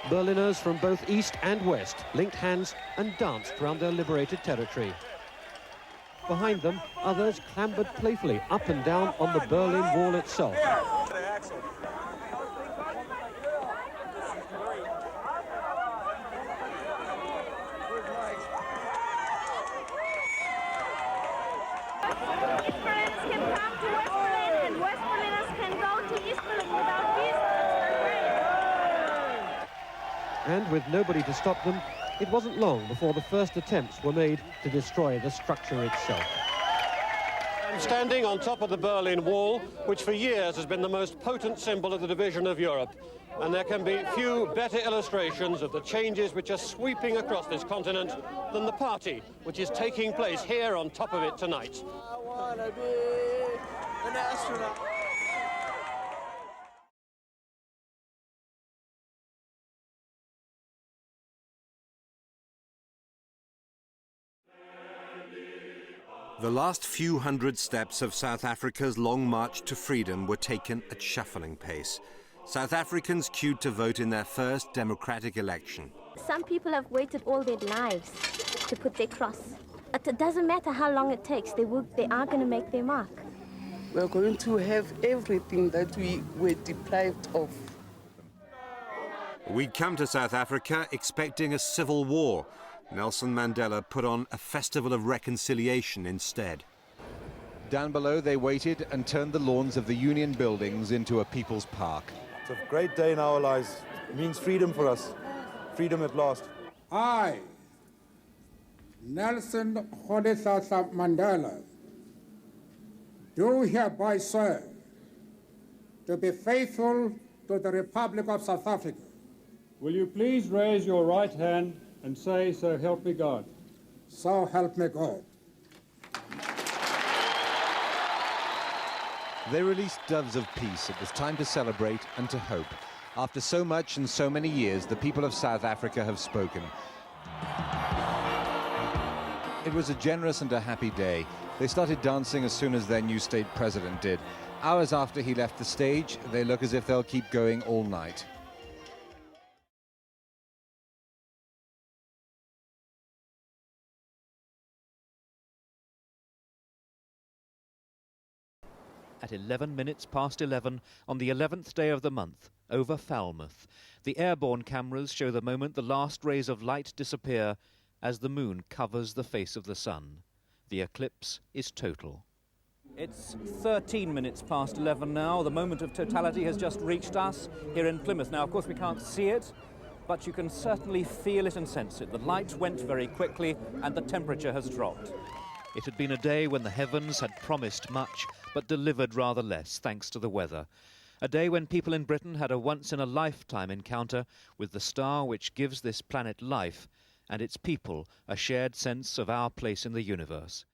Berliners from both east and west linked hands and danced round their liberated territory. Behind them, others clambered playfully up and down on the Berlin Wall itself. And with nobody to stop them, it wasn't long before the first attempts were made to destroy the structure itself. I'm standing on top of the Berlin Wall, which for years has been the most potent symbol of the division of Europe. And there can be few better illustrations of the changes which are sweeping across this continent than the party which is taking place here on top of it tonight. I want to be an astronaut. The last few hundred steps of South Africa's long march to freedom were taken at shuffling pace. South Africans queued to vote in their first democratic election. Some people have waited all their lives to put their cross. It doesn't matter how long it takes, they are going to make their mark. We're going to have everything that we were deprived of. We'd come to South Africa expecting a civil war. Nelson Mandela put on a festival of reconciliation instead. Down below, they waited and turned the lawns of the Union buildings into a people's park. It's a great day in our lives. It means freedom for us. Freedom at last. I, Nelson Mandela, do hereby swear to be faithful to the Republic of South Africa. Will you please raise your right hand and say, "So help me God"? So help me God. They released doves of peace. It was time to celebrate and to hope. After so much and so many years, the people of South Africa have spoken. It was a generous and a happy day. They started dancing as soon as their new state president did. Hours after he left the stage, they look as if they'll keep going all night. At 11 minutes past 11 on the 11th day of the month, over Falmouth, the airborne cameras show the moment the last rays of light disappear as the moon covers the face of the sun. The eclipse is total. It's 13 minutes past 11 now. The moment of totality has just reached us here in Plymouth. Now, of course, we can't see it, but you can certainly feel it and sense it. The light went very quickly and the temperature has dropped. It had been a day when the heavens had promised much, but delivered rather less, thanks to the weather. A day when people in Britain had a once-in-a-lifetime encounter with the star which gives this planet life, and its people a shared sense of our place in the universe.